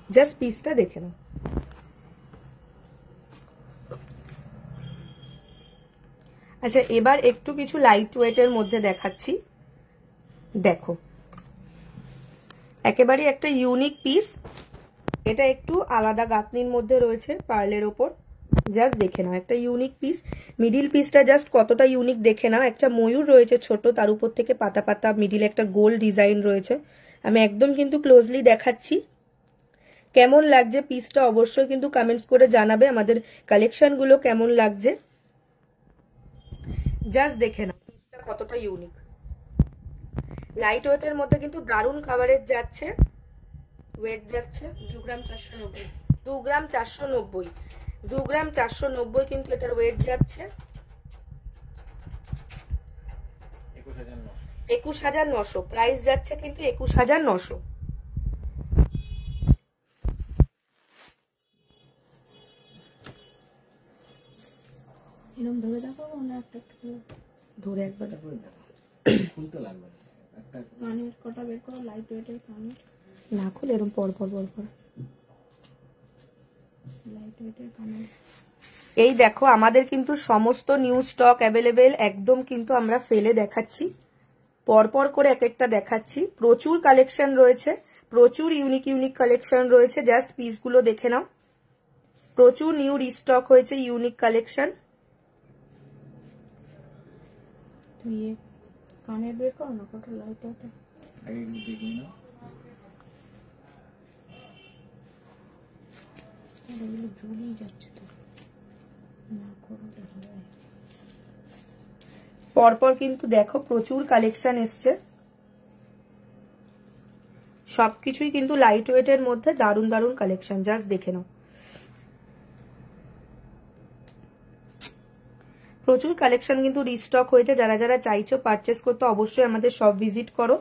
জাস্ট পিসটা দেখে নাও। আচ্ছা এবার একটু কিছু লাইট ওয়েটের মধ্যে দেখাচ্ছি। দেখো একেবারে একটা ইউনিক পিস। এটা একটু আলাদা গাঁথনির মধ্যে রয়েছে পার্লের ওপর, জাস্ট দেখে নাও। একটা ইউনিক পিস, মিডিল পিসটা জাস্ট কতটা ইউনিক দেখে নাও। একটা ময়ূর রয়েছে ছোট, তার উপর থেকে পাতা পাতা, মিডিলে একটা গোল ডিজাইন রয়েছে। আমি একদম কিন্তু ক্লোজলি দেখাচ্ছি। কেমন লাগছে পিসটা অবশ্যই কিন্তু কমেন্টস করে জানাবে। আমাদের কালেকশনগুলো কেমন লাগছে জাস্ট দেখে নাও পিসটা কতটা ইউনিক। লাইট ওয়েটের মধ্যে কিন্তু দারুণ কাভারেজ যাচ্ছে। ওয়েট যাচ্ছে 2 গ্রাম 490। 2 গ্রাম 490, 2 গ্রাম 490 কিন্তু এটার ওয়েট যাচ্ছে। 21,900 প্রাইস যাচ্ছে কিন্তু 21,900। এরকম ধরে দেখো না, একটা ধরে একবার খুলতে লাগবে একটা কানের কটা বের করো, লাইট ওয়েটের কানের, না খুলে এরকম পর পর পর পর। লাইট ওয়েটের কানের। এই দেখো আমাদের কিন্তু সমস্ত নিউ স্টক অ্যাভেলেবেল, একদম কিন্তু আমরা ফেলে দেখাচ্ছি, পরপর করে এক একটা দেখাচ্ছি। প্রচুর কালেকশন রয়েছে, প্রচুর ইউনিক ইউনিক কালেকশন রয়েছে, জাস্ট পিসগুলো দেখে নাও। প্রচুর নিউ রিস্টক হয়েছে ইউনিক কালেকশন। তুই কানের বের করো না, কটা লাইট ওয়েটের। আগে একটু দেখি না এগুলো ঝুলিয়ে যাচ্ছে তো, না করো দেখা যায়। পরপর কিন্তু দেখো প্রচুর কালেকশন এসছে, সবকিছুই কিন্তু লাইট ওয়েটের মধ্যে দারুণ দারুণ কালেকশন, জাস্ট দেখে নাও। প্রচুর কালেকশন কিন্তু রিস্টক হয়েছে, যারা যারা চাইছো পারচেস করতে অবশ্যই আমাদের শপ ভিজিট করো।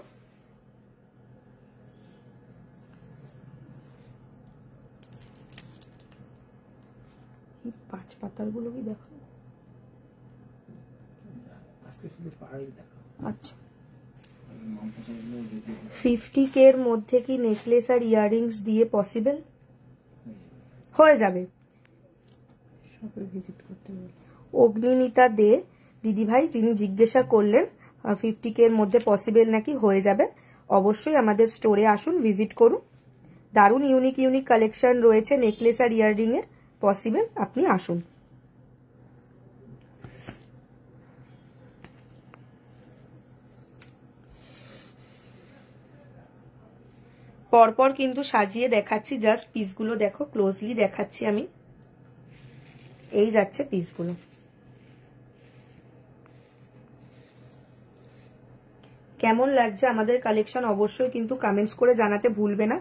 পাঁচ পাতার গুলো কি দেখো, আজকে শুধু পাড়াই দেখা। আচ্ছা 50K এর মধ্যে কি নেকলেস আর ইয়াররিংস দিয়ে পসিবল হয়ে যাবে? শপে ভিজিট করতে বলে অগ্নিমিতা দে দিদিভাই যিনি জিজ্ঞাসা করলেন 50K এর মধ্যে পসিবল নাকি, হয়ে যাবে। অবশ্যই আমাদের স্টোরে আসুন, ভিজিট করুন, দারুণ ইউনিক ইউনিক কালেকশন রয়েছে নেকলেস আর ইয়াররিং এর, পসিবল, আপনি আসুন। পরপর কিন্তু সাজিয়ে দেখাচ্ছি, জাস্ট পিসগুলো দেখো, ক্লোজলি দেখাচ্ছি আমি। এই যাচ্ছে পিসগুলো, কেমন লাগছে আমাদের কালেকশন অবশ্যই কিন্তু কমেন্টস করে জানাতে ভুলবে না।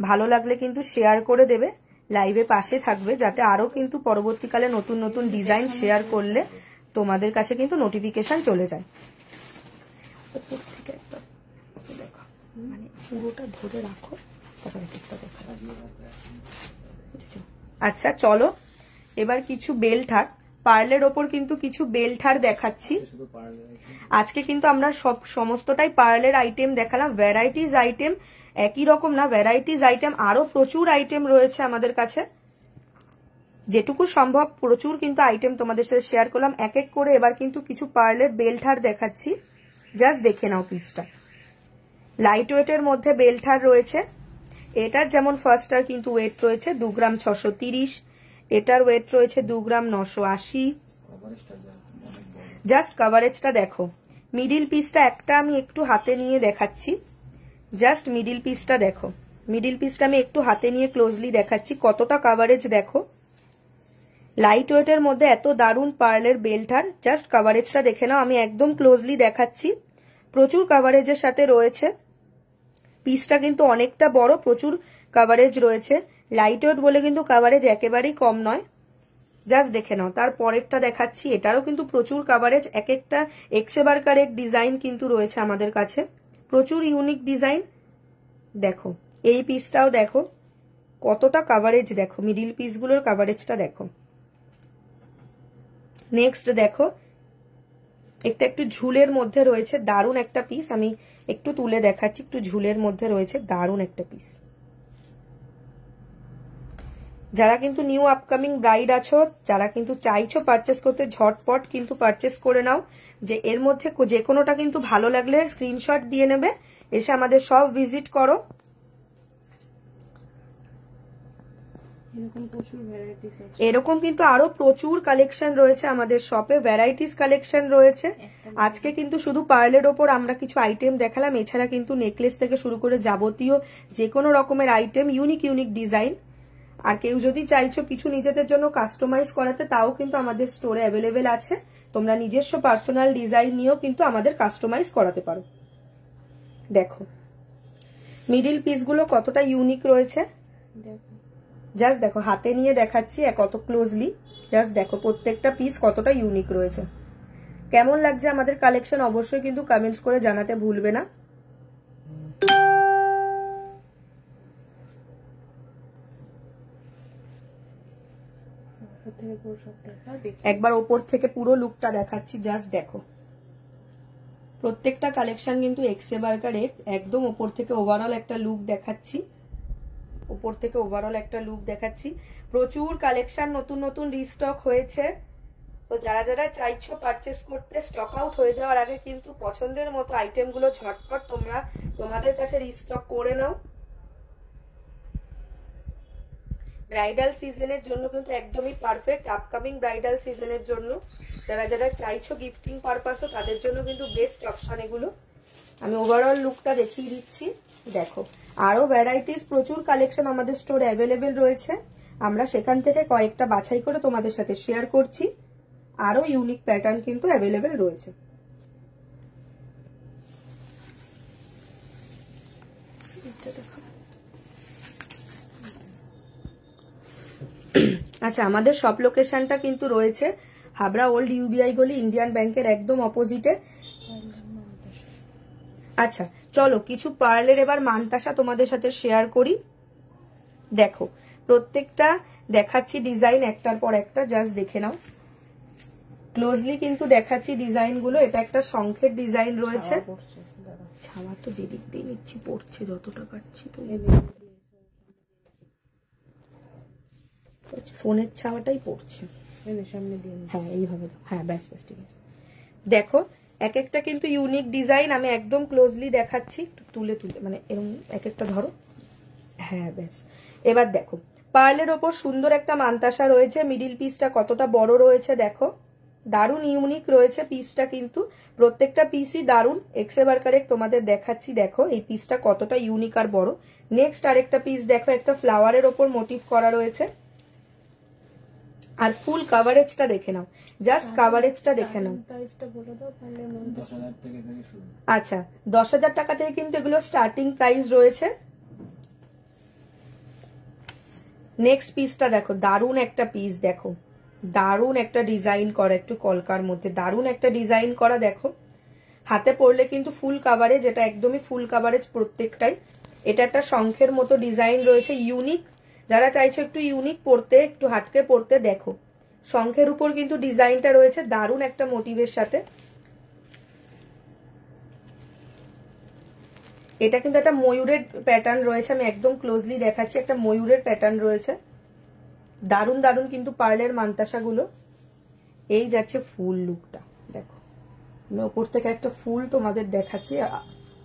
ভালো লাগলে কিন্তু শেয়ার করে দেবে, লাইভে পাশে থাকবে, যাতে আরো কিন্তু পরবর্তীকালে নতুন নতুন ডিজাইন শেয়ার করলে তোমাদের কাছে কিন্তু নোটিফিকেশন চলে যায়। উপর থেকে একবার দেখো, মানে পুরোটা ধরে রাখো, তারপরে ঠিকটা দেখো। আচ্ছা চলো এবার কিছু বেল্ট হার, পার্লের ওপর কিন্তু কিছু বেল্ট হার দেখাচ্ছি। আজকে কিন্তু আমরা সমস্তটাই পার্লের আইটেম দেখালাম, ভ্যারাইটিজ আইটেম, একই রকম না, ভ্যারাইটিজ আইটেম আরো প্রচুর আইটেম রয়েছে আমাদের কাছে, যেটুকু সম্ভব প্রচুর কিন্তু আইটেম তোমাদের সাথে শেয়ার করলাম। এক এক করে এবার কিন্তু কিছু পার্লের বেল্ট হার দেখাচ্ছি, জাস্ট দেখে নাও পিসটা। লাইট ওয়েটের মধ্যে বেল্ট হার রয়েছে, এটার যেমন ফার্স্টটার কিন্তু ওয়েট রয়েছে 2 গ্রাম 630, এটার ওয়েট রয়েছে 2 গ্রাম 980। জাস্ট কভারেজটা দেখো, মিডিল পিসটা একটা আমি একটু হাতে নিয়ে দেখাচ্ছি, জাস্ট মিডিল পিসটা দেখো, মিডিল পিসটা আমি একটু হাতে নিয়ে ক্লোজলি দেখাচ্ছি, কতটা কভারেজ দেখো। লাইট ওয়েটের মধ্যে এত দারুণ পার্লের বেল্ট হার, জাস্ট কভারেজটা দেখে নাও, আমি একদম ক্লোজলি দেখাচ্ছি, প্রচুর কভারেজের সাথে রয়েছে। পিসটা কিন্তু অনেকটা বড়, প্রচুর কভারেজ রয়েছে, লাইট ওয়েট বলে কিন্তু কভারেজ একেবারেই কম নয়, জাস্ট দেখে নাও। তার পরেরটা দেখাচ্ছি, এটারও কিন্তু প্রচুর কভারেজ, এক একটা এক্সেবার কারেক্ট ডিজাইন কিন্তু রয়েছে আমাদের কাছে, প্রচুর ইউনিক ডিজাইন। দেখো এই পিসটাও দেখো কতটা কভারেজ, দেখো মিডিল পিসগুলোর কভারেজটা দেখো। নেক্সট দেখো, একটা একটু ঝুলের মধ্যে রয়েছে, দারুণ একটা পিস, আমি একটু তুলে দেখাচ্ছি, একটু ঝুলের মধ্যে রয়েছে, দারুণ একটা পিস। যারা কিন্তু নিউ আপকামিং ব্রাইড আছো, যারা কিন্তু চাইছো পারচেস করতে, ঝটপট কিন্তু পারচেস করে নাও, যে এর মধ্যে যে কোনোটা কিন্তু ভালো লাগলে স্ক্রিনশট দিয়ে নেবে, এসে আমাদের সব ভিজিট করো। এরকম কিন্তু আরো প্রচুর কালেকশন রয়েছে আমাদের শপে, ভ্যারাইটিস কালেকশন রয়েছে। আজকে কিন্তু শুধু পার্লের ওপর আমরা কিছু আইটেম দেখালাম, এছাড়া কিন্তু নেকলেস থেকে শুরু করে যাবতীয় যে কোনো রকমের আইটেম, ইউনিক ইউনিক ডিজাইন। আর কেউ যদি চাইছো কিছু নিজেদের জন্য কাস্টমাইজ করাতে, তাও কিন্তু আমাদের স্টোরে অ্যাভেলেবেল আছে, তোমরা নিজস্ব পার্সোনাল ডিজাইন নিয়েও কিন্তু আমাদের কাস্টমাইজ করাতে পারো। দেখো মিডিল পিসগুলো কতটা ইউনিক রয়েছে, জাস্ট দেখো, হাতে নিয়ে দেখাচ্ছি কত ক্লোজলি, জাস্ট দেখো প্রত্যেকটা পিস কতটা ইউনিক রয়েছে। কেমন লাগছে আমাদের কালেকশন অবশ্যই কিন্তু কমেন্টস করে জানাতে ভুলবে না। একবার ওপর থেকে পুরো লুকটা দেখাচ্ছি, জাস্ট দেখো। প্রত্যেকটা কালেকশন কিন্তু এক্সে বার্গার একদম ওপর থেকে ওভারঅল একটা লুক দেখাচ্ছি, ওপর থেকে ওভারঅল একটা লুক দেখাচ্ছি। প্রচুর কালেকশন নতুন নতুন রিস্টক হয়েছে, তো যারা যারা চাইছো পারচেস করতে, স্টক আউট হয়ে যাওয়ার আগে কিন্তু পছন্দের মতো আইটেমগুলো ঝটপট তোমরা তোমাদের কাছে রিস্টক করে নাও। ব্রাইডাল সিজনের জন্য কিন্তু একদমই পারফেক্ট, আপকামিং ব্রাইডাল সিজনের জন্য যারা যারা চাইছো গিফটিং পারপাসও তাদের জন্য কিন্তু বেস্ট অপশন এগুলো। আমি ওভারঅল লুকটা দেখিয়ে দিচ্ছি, দেখো। আরো ভ্যারাইটিস প্রচুর কালেকশন আমাদের স্টোরে অ্যাভেলেবেল রয়েছে, আমরা সেখান থেকে কয়েকটা বাছাই করে তোমাদের সাথে শেয়ার করছি। আরো ইউনিক প্যাটার্ন কিন্তু অ্যাভেলেবেল রয়েছে। আচ্ছা, আমাদের শপ লোকেশনটা কিন্তু রয়েছে হাবড়া ওল্ড ইউবিআই গলি, ইন্ডিয়ান ব্যাংকের একদম অপোজিটে। আচ্ছা চলো কিছু পার্লের এবার মানতাসা তোমাদের সাথে শেয়ার করি। দেখো প্রত্যেকটা দেখাচ্ছি ডিজাইন একটার পর একটা, জাস্ট দেখে নাও ক্লোজলি কিন্তু দেখাচ্ছি ডিজাইন গুলো। এটা একটা শঙ্খের ডিজাইন রয়েছে, ছাওয়া তো দিদিক দিয়ে নিচ্ছি, পড়ছে যতটা পাচ্ছি। তো ফোনের ছাওয়াটাই পড়ছে সামনে দিয়ে, হ্যাঁ এইভাবে, হ্যাঁ ব্যাস ব্যাস ঠিক আছে। দেখো এক একটা কিন্তু ইউনিক ডিজাইন, আমি একদম ক্লোজলি দেখাচ্ছি, তুলে তুলে মানে এরকম এক একটা ধরো, হ্যাঁ ব্যাস। এবার দেখো পার্লের ওপর সুন্দর একটা মানতাসা রয়েছে, মিডিল পিসটা কতটা বড় রয়েছে দেখো, দারুণ ইউনিক রয়েছে পিসটা, কিন্তু প্রত্যেকটা পিসই দারুণ। এক্সে বার্গারে তোমাদের দেখাচ্ছি, দেখো এই পিসটা কতটা ইউনিক আর বড়। নেক্সট আরেকটা পিস দেখো, একটা ফ্লাওয়ারের ওপর মোটিভ করা রয়েছে, আর ফুল কাভারেজটা দেখে নাও, জাস্ট কাভারেজটা দেখে নাও। আচ্ছা 10,000 টাকা থেকে কিন্তু এগুলো স্টার্টিং প্রাইস রয়েছে। নেক্সট পিসটা দেখো, দারুণ একটা পিস, দেখো দারুণ একটা ডিজাইন করা, একটু কলকার মধ্যে দারুণ একটা ডিজাইন করা। দেখো হাতে পরলে কিন্তু ফুল কাভারেজ, এটা একদমই ফুল কাভারেজ প্রত্যেকটাই। এটা একটা শঙ্খের মতো ডিজাইন রয়েছে, ইউনিক। যারা চাইছো একটু ইউনিক পড়তে, একটু হাটকে পড়তে, দেখো শঙ্খের উপর কিন্তু ডিজাইনটা রয়েছে দারুণ একটা মোটিভের সাথে। এটা কিন্তু একটা ময়ূরের প্যাটার্ন রয়েছে, আমি একদম ক্লোজলি দেখাচ্ছি, একটা ময়ূরের প্যাটার্ন রয়েছে, দারুণ দারুণ কিন্তু পার্লের মানতাসা গুলো। এই যাচ্ছে ফুল লুকটা, দেখো আমি ওপর থেকে একটা ফুল তোমাদের দেখাচ্ছি,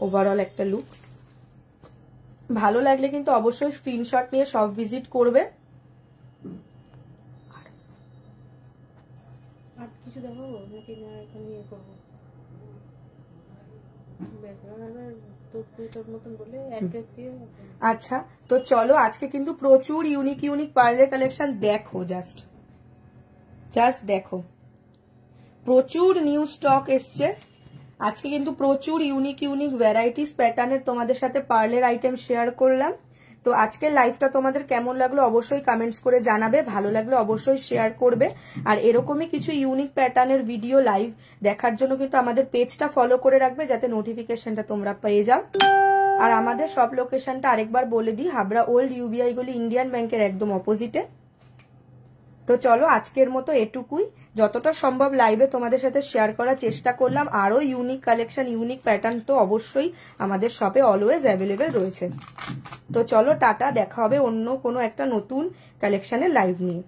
ওভারঅল একটা লুক। ভালো লাগলে কিন্তু অবশ্যই স্ক্রিনশট নিয়ে সব ভিজিট করবে। আর কিছু দেখাবো নাকি না এখন ইয়ে করবো? আচ্ছা তো চলো, আজকে কিন্তু প্রচুর ইউনিক ইউনিক পার্লের কালেকশন দেখো, জাস্ট দেখো প্রচুর নিউ স্টক এসছে আজকে, কিন্তু প্রচুর ইউনিক ইউনিক ভ্যারাইটিস প্যাটার্নের তোমাদের সাথে পার্লের আইটেম শেয়ার করলাম। তো আজকের লাইভটা তোমাদের কেমন লাগলো অবশ্যই কমেন্টস করে জানাবে, ভালো লাগলে অবশ্যই শেয়ার করবে। আর এরকমই কিছু ইউনিক প্যাটার্নের ভিডিও লাইভ দেখার জন্য কিন্তু আমাদের পেজটা ফলো করে রাখবে, যাতে নোটিফিকেশনটা তোমরা পেয়ে যাও। আর আমাদের সব লোকেশনটা আরেকবার বলে দিই, হাবড়া ওল্ড ইউবিআই গলি, ইন্ডিয়ান ব্যাংকের একদম অপোজিটে। তো চলো আজকের মতো এটুকুই, যতটা সম্ভব লাইভে তোমাদের সাথে শেয়ার করার চেষ্টা করলাম। আরো ইউনিক কালেকশন, ইউনিক প্যাটার্ন তো অবশ্যই আমাদের শপে অলওয়েজ অ্যাভেলেবেল রয়েছে। তো চলো টাটা, দেখা হবে অন্য কোনো একটা নতুন কালেকশনের লাইভ নিয়ে।